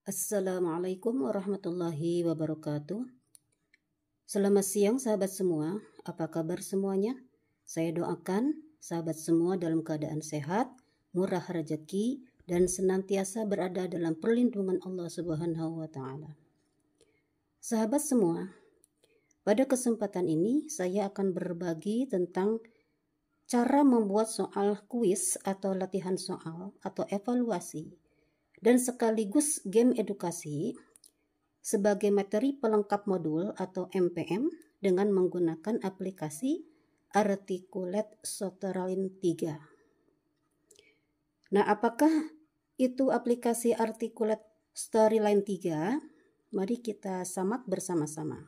Assalamualaikum warahmatullahi wabarakatuh. Selamat siang sahabat semua, apa kabar semuanya? Saya doakan sahabat semua dalam keadaan sehat, murah rezeki, dan senantiasa berada dalam perlindungan Allah Subhanahu wa Ta'ala. Sahabat semua, pada kesempatan ini saya akan berbagi tentang cara membuat soal kuis atau latihan soal atau evaluasi dan sekaligus game edukasi sebagai materi pelengkap modul atau MPM dengan menggunakan aplikasi Articulate Storyline 3. Nah, apakah itu aplikasi Articulate Storyline 3? Mari kita simak bersama-sama.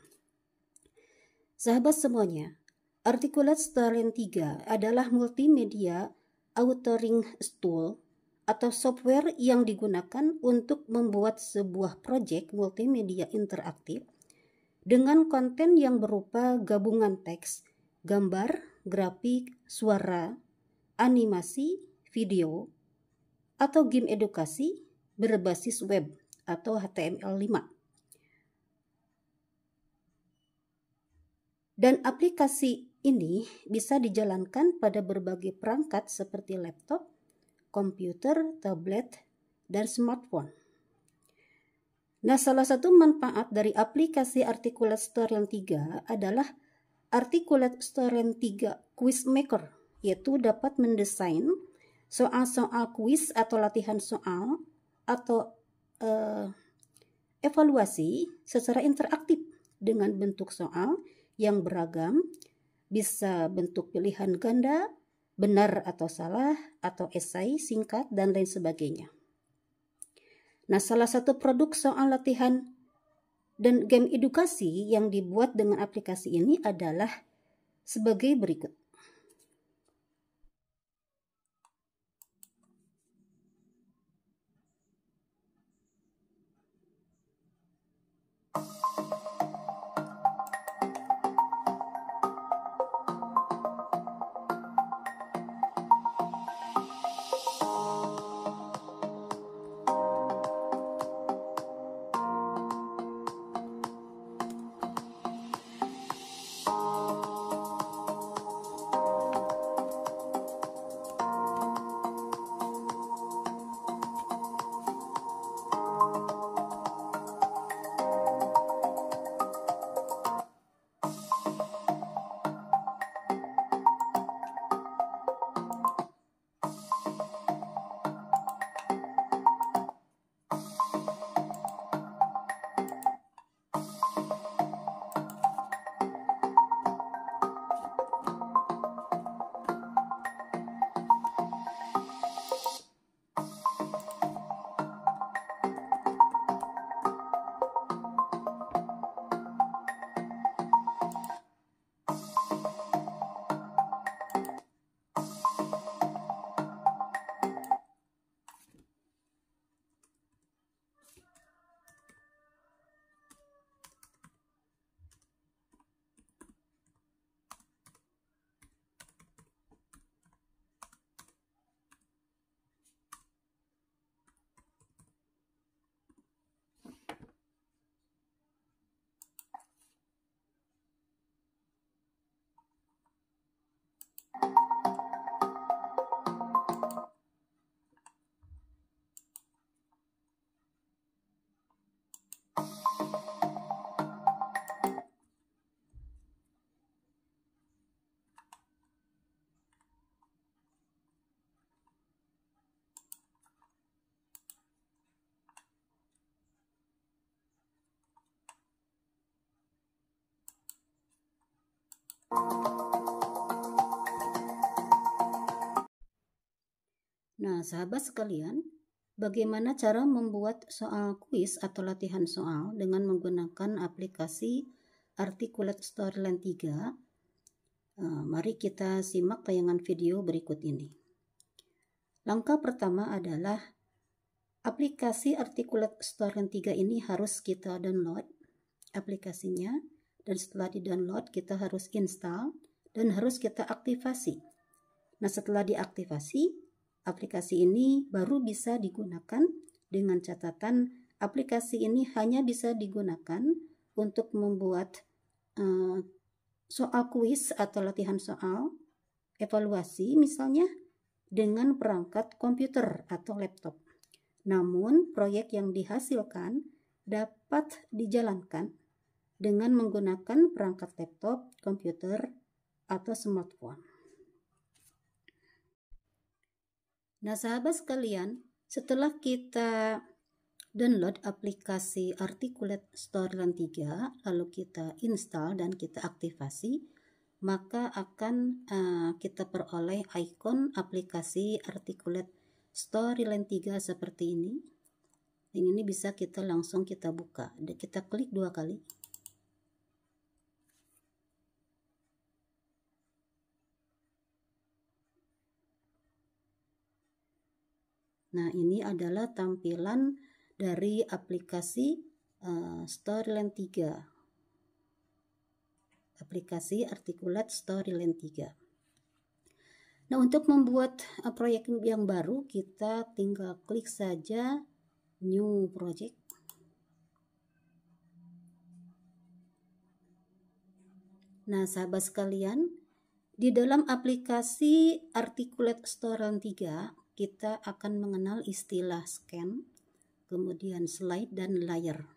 Sahabat semuanya, Articulate Storyline 3 adalah multimedia authoring tool atau software yang digunakan untuk membuat sebuah proyek multimedia interaktif dengan konten yang berupa gabungan teks, gambar, grafik, suara, animasi, video, atau game edukasi berbasis web atau HTML5. Dan aplikasi ini bisa dijalankan pada berbagai perangkat seperti laptop, komputer, tablet, dan smartphone. Nah, salah satu manfaat dari aplikasi Articulate Storyline 3 adalah Articulate Storyline 3 Quiz Maker, yaitu dapat mendesain soal-soal kuis atau latihan soal atau evaluasi secara interaktif dengan bentuk soal yang beragam, bisa bentuk pilihan ganda, benar atau salah, atau esai singkat, dan lain sebagainya. Nah, salah satu produk soal latihan dan game edukasi yang dibuat dengan aplikasi ini adalah sebagai berikut. Nah, sahabat sekalian, bagaimana cara membuat soal kuis atau latihan soal dengan menggunakan aplikasi Articulate Storyline 3? Mari kita simak tayangan video berikut ini. Langkah pertama adalah aplikasi Articulate Storyline 3 ini harus kita download aplikasinya, dan setelah di-download kita harus install dan harus kita aktifasi. Nah, setelah diaktifasi, aplikasi ini baru bisa digunakan dengan catatan aplikasi ini hanya bisa digunakan untuk membuat soal kuis atau latihan soal evaluasi misalnya dengan perangkat komputer atau laptop. Namun, proyek yang dihasilkan dapat dijalankan dengan menggunakan perangkat laptop, komputer, atau smartphone. Nah, sahabat sekalian, setelah kita download aplikasi Articulate Storyline 3, lalu kita install dan kita aktivasi, maka akan kita peroleh ikon aplikasi Articulate Storyline 3 seperti ini. Dan ini bisa kita langsung kita buka. Kita klik 2 kali. Nah, ini adalah tampilan dari aplikasi Storyline 3. Aplikasi Articulate Storyline 3. Nah, untuk membuat proyek yang baru, kita tinggal klik saja New Project. Nah, sahabat sekalian, di dalam aplikasi Articulate Storyline 3, kita akan mengenal istilah scan, kemudian slide, dan layer.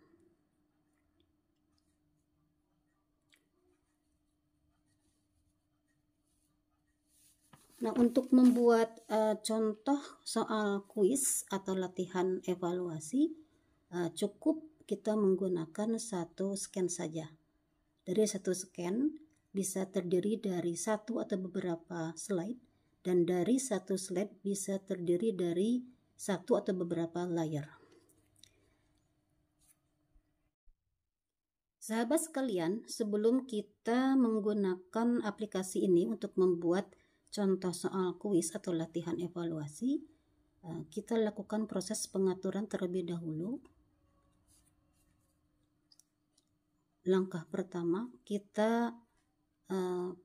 Nah, untuk membuat contoh soal kuis atau latihan evaluasi, cukup kita menggunakan satu scan saja. Dari satu scan bisa terdiri dari satu atau beberapa slide, dan dari satu slide bisa terdiri dari satu atau beberapa layer. Sahabat sekalian, sebelum kita menggunakan aplikasi ini untuk membuat contoh soal kuis atau latihan evaluasi, kita lakukan proses pengaturan terlebih dahulu. Langkah pertama, kita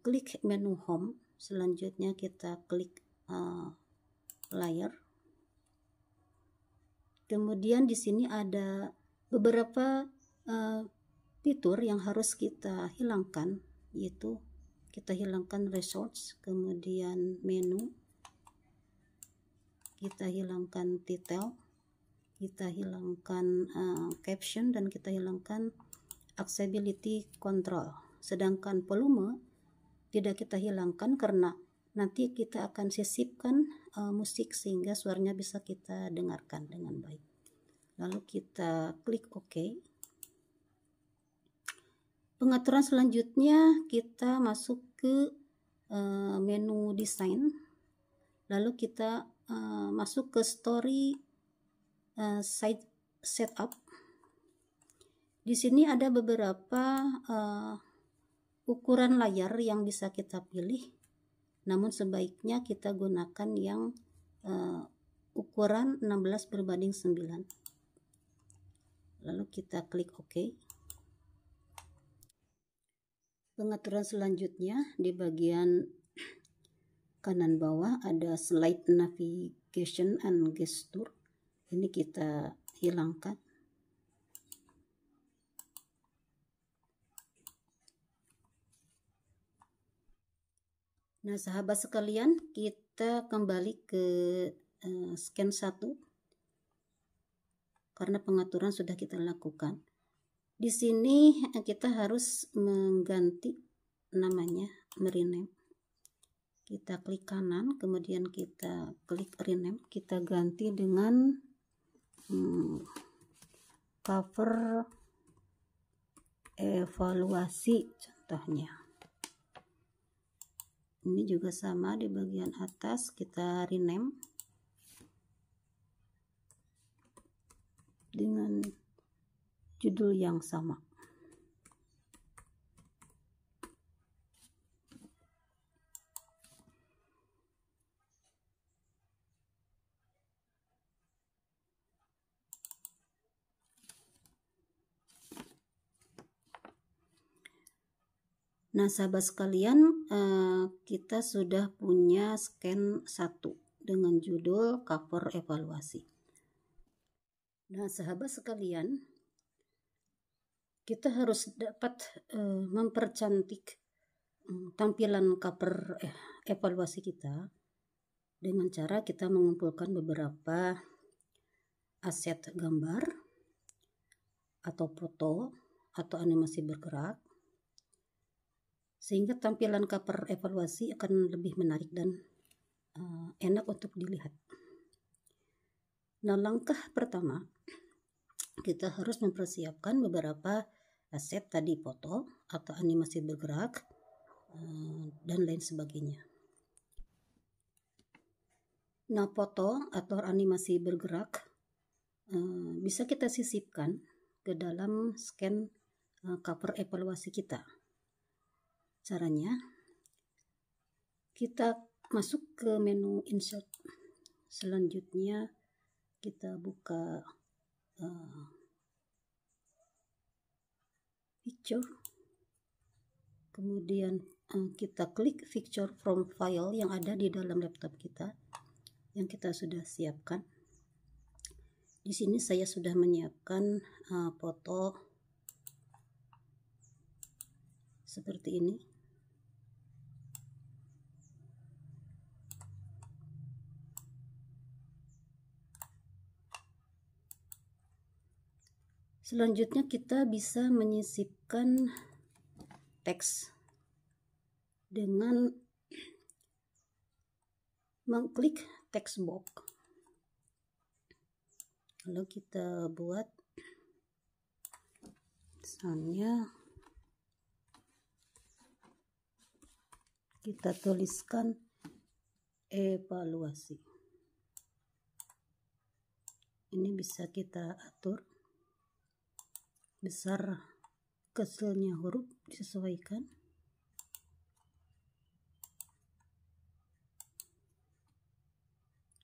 klik menu Home. Selanjutnya kita klik layer. Kemudian di sini ada beberapa fitur yang harus kita hilangkan, yaitu kita hilangkan resource, kemudian menu, kita hilangkan title, kita hilangkan caption, dan kita hilangkan accessibility control. Sedangkan volume tidak kita hilangkan karena nanti kita akan sisipkan musik sehingga suaranya bisa kita dengarkan dengan baik. Lalu kita klik OK. Pengaturan selanjutnya kita masuk ke menu desain. Lalu kita masuk ke story site setup. Di sini ada beberapa ukuran layar yang bisa kita pilih, namun sebaiknya kita gunakan yang ukuran 16:9. Lalu kita klik OK. Pengaturan selanjutnya di bagian kanan bawah ada slide navigation and gesture. Ini kita hilangkan. Nah, sahabat sekalian, kita kembali ke scan 1 karena pengaturan sudah kita lakukan. Di sini kita harus mengganti namanya, merename. Kita klik kanan, kemudian kita klik rename. Kita ganti dengan cover evaluasi contohnya. Ini juga sama, di bagian atas kita rename dengan judul yang sama. Nah, sahabat sekalian, kita sudah punya scan 1 dengan judul cover evaluasi. Nah, sahabat sekalian, kita harus dapat mempercantik tampilan cover evaluasi kita dengan cara kita mengumpulkan beberapa aset gambar atau foto atau animasi bergerak, sehingga tampilan cover evaluasi akan lebih menarik dan enak untuk dilihat. Nah, langkah pertama, kita harus mempersiapkan beberapa aset tadi, foto atau animasi bergerak dan lain sebagainya. Nah, foto atau animasi bergerak bisa kita sisipkan ke dalam scan cover evaluasi kita. Caranya, kita masuk ke menu insert. Selanjutnya kita buka picture, kemudian kita klik picture from file yang ada di dalam laptop kita yang kita sudah siapkan. Di sini saya sudah menyiapkan foto seperti ini. Selanjutnya kita bisa menyisipkan teks dengan mengklik text box. Lalu kita buat misalnya kita tuliskan evaluasi. Ini bisa kita atur besar kecilnya huruf, disesuaikan.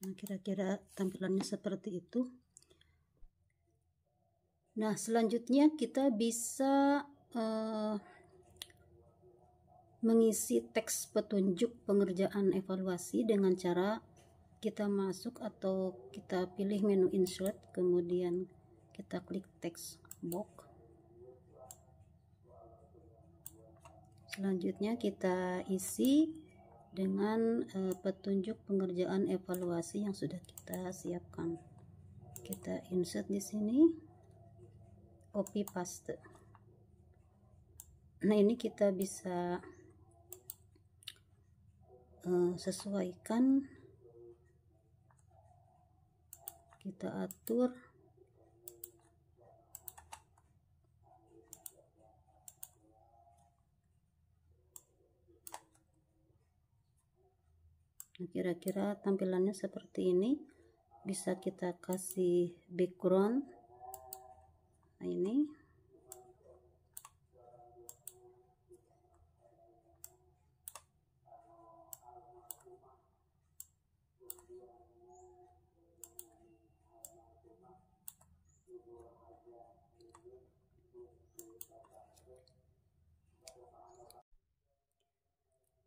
Nah, kira-kira tampilannya seperti itu. Nah, selanjutnya kita bisa mengisi teks petunjuk pengerjaan evaluasi dengan cara kita masuk atau kita pilih menu insert, kemudian kita klik text box. Selanjutnya kita isi dengan petunjuk pengerjaan evaluasi yang sudah kita siapkan. Kita insert di sini, copy paste. Nah, ini kita bisa sesuaikan, kita atur. Nah, kira-kira tampilannya seperti ini. Bisa kita kasih background. Nah, ini.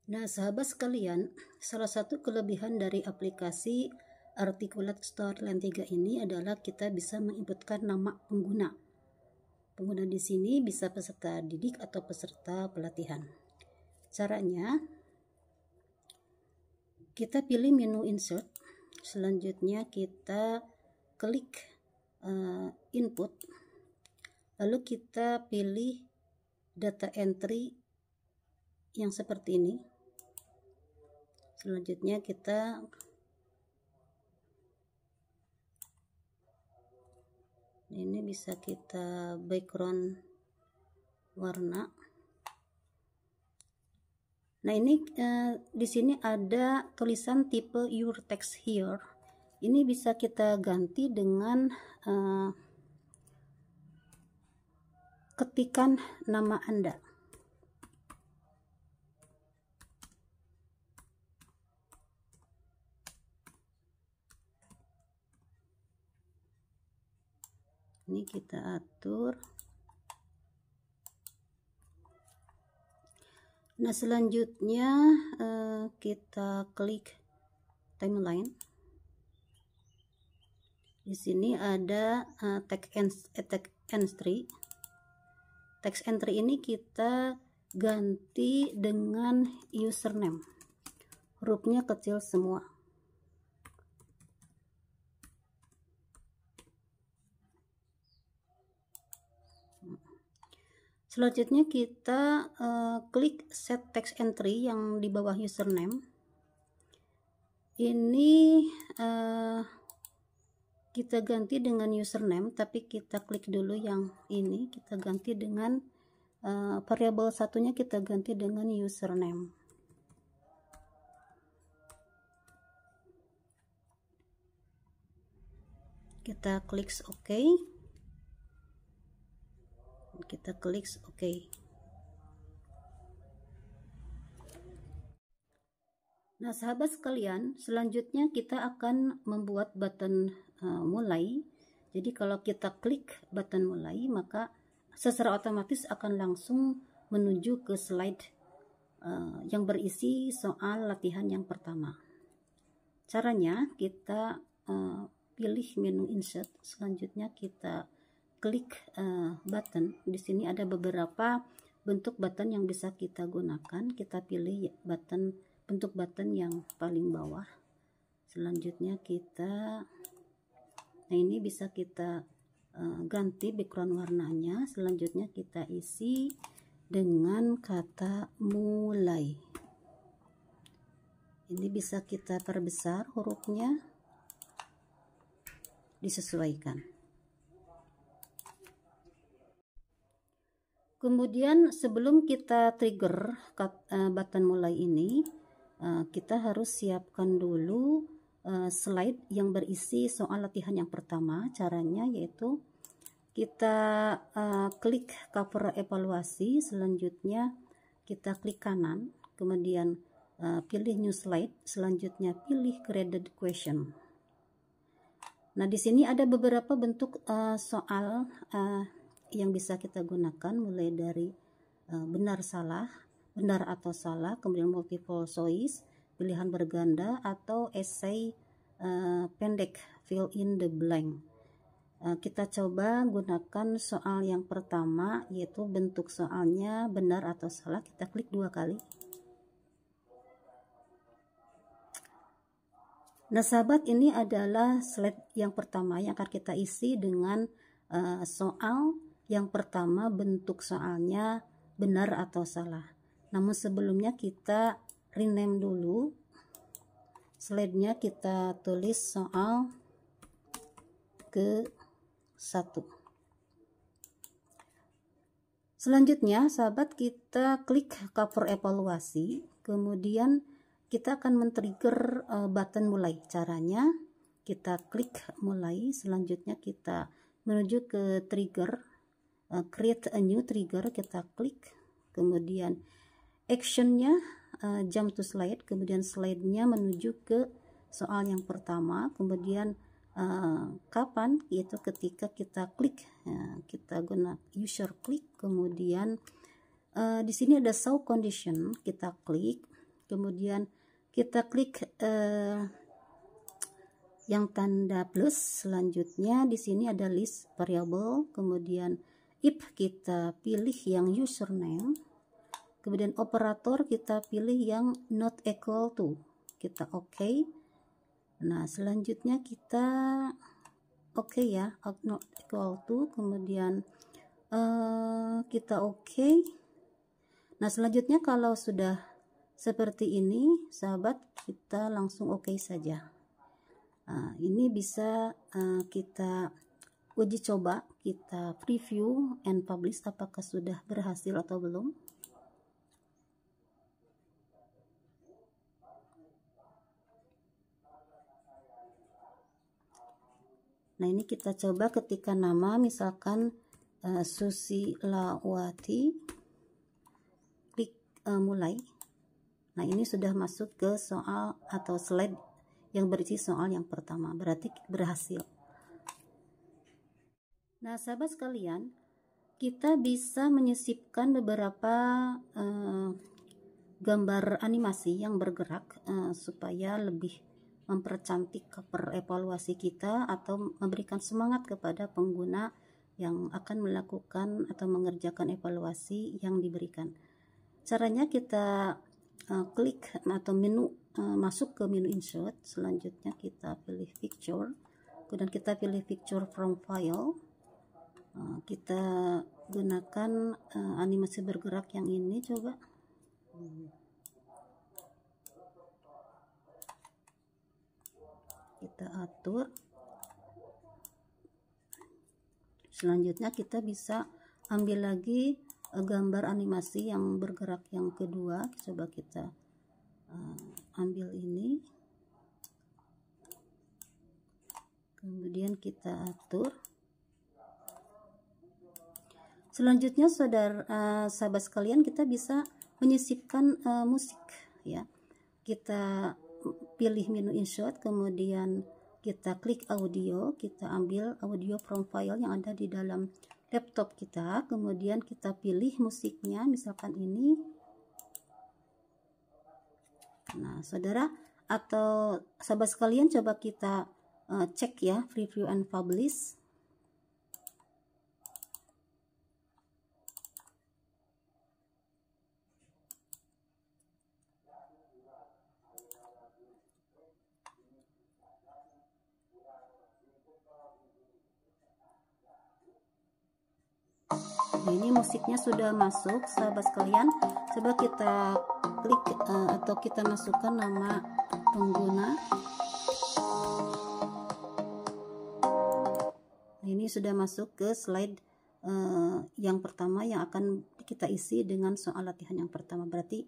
Nah, sahabat sekalian, salah satu kelebihan dari aplikasi Articulate Storyline 3 ini adalah kita bisa menginputkan nama pengguna. Pengguna di sini bisa peserta didik atau peserta pelatihan. Caranya, kita pilih menu insert, selanjutnya kita klik input, lalu kita pilih data entry yang seperti ini. Selanjutnya ini bisa kita background warna. Nah, ini di sini ada tulisan tipe your text here. Ini bisa kita ganti dengan ketikan nama Anda. Ini kita atur. Nah, selanjutnya kita klik timeline. Di sini ada text entry. Text entry ini kita ganti dengan username. Hurufnya kecil semua. Selanjutnya kita klik set text entry yang di bawah username. Ini kita ganti dengan username, tapi kita klik dulu yang ini, kita ganti dengan variabel satunya, kita ganti dengan username. Kita klik OK. Kita klik OK. Nah, sahabat sekalian, selanjutnya kita akan membuat button mulai. Jadi kalau kita klik button mulai, maka secara otomatis akan langsung menuju ke slide yang berisi soal latihan yang pertama. Caranya kita pilih menu insert, selanjutnya kita klik button. Di sini ada beberapa bentuk button yang bisa kita gunakan. Kita pilih bentuk button yang paling bawah. Selanjutnya nah ini bisa kita ganti background warnanya. Selanjutnya kita isi dengan kata mulai. Ini bisa kita perbesar hurufnya, disesuaikan. Kemudian sebelum kita trigger button mulai ini, kita harus siapkan dulu slide yang berisi soal latihan yang pertama. Caranya yaitu kita klik cover evaluasi, selanjutnya kita klik kanan, kemudian pilih new slide, selanjutnya pilih graded question. Nah, di sini ada beberapa bentuk soal yang bisa kita gunakan, mulai dari benar atau salah, kemudian multiple choice, pilihan berganda, atau essay pendek, fill in the blank. Kita coba gunakan soal yang pertama, yaitu bentuk soalnya benar atau salah. Kita klik 2 kali. Nah, sahabat, ini adalah slide yang pertama yang akan kita isi dengan soal yang pertama, bentuk soalnya benar atau salah. Namun sebelumnya kita rename dulu slide-nya, kita tulis soal ke-1. Selanjutnya, sahabat, kita klik cover evaluasi, kemudian kita akan men-trigger button mulai. Caranya kita klik mulai, selanjutnya kita menuju ke trigger, create a new trigger, kita klik, kemudian actionnya jump to slide, kemudian slide-nya menuju ke soal yang pertama, kemudian kapan, yaitu ketika kita klik, kita guna user klik, kemudian di sini ada show condition, kita klik, kemudian kita klik yang tanda plus, selanjutnya di sini ada list variable, kemudian if kita pilih yang username, kemudian operator kita pilih yang not equal to, kita OK. Nah, selanjutnya kita OK ya, not equal to, kemudian kita OK. Nah, selanjutnya kalau sudah seperti ini, sahabat, kita langsung OK saja. Ini bisa kita uji coba, kita preview and publish apakah sudah berhasil atau belum. Nah, ini kita coba ketika nama misalkan Susilawati, klik mulai. Nah, ini sudah masuk ke soal atau slide yang berisi soal yang pertama, berarti berhasil. Nah, sahabat sekalian, kita bisa menyisipkan beberapa gambar animasi yang bergerak supaya lebih mempercantik cover evaluasi kita atau memberikan semangat kepada pengguna yang akan melakukan atau mengerjakan evaluasi yang diberikan. Caranya kita klik atau masuk ke menu insert, selanjutnya kita pilih picture, kemudian kita pilih picture from file. Kita gunakan animasi bergerak yang ini, coba. Kita atur. Selanjutnya kita bisa ambil lagi gambar animasi yang bergerak yang kedua. Coba kita ambil ini, kemudian kita atur. Selanjutnya sahabat sekalian, kita bisa menyisipkan musik ya. Kita pilih menu insert, kemudian kita klik audio, kita ambil audio from file yang ada di dalam laptop kita, kemudian kita pilih musiknya, misalkan ini. Nah, saudara atau sahabat sekalian, coba kita cek ya, preview and publish. Ini musiknya sudah masuk, sahabat sekalian. Coba kita klik atau kita masukkan nama pengguna. Ini sudah masuk ke slide yang pertama yang akan kita isi dengan soal latihan yang pertama. Berarti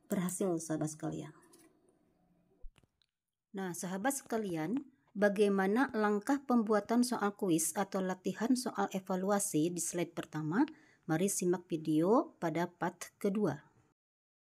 berhasil, sahabat sekalian. Nah, sahabat sekalian, bagaimana langkah pembuatan soal kuis atau latihan soal evaluasi di slide pertama? Mari simak video pada part kedua.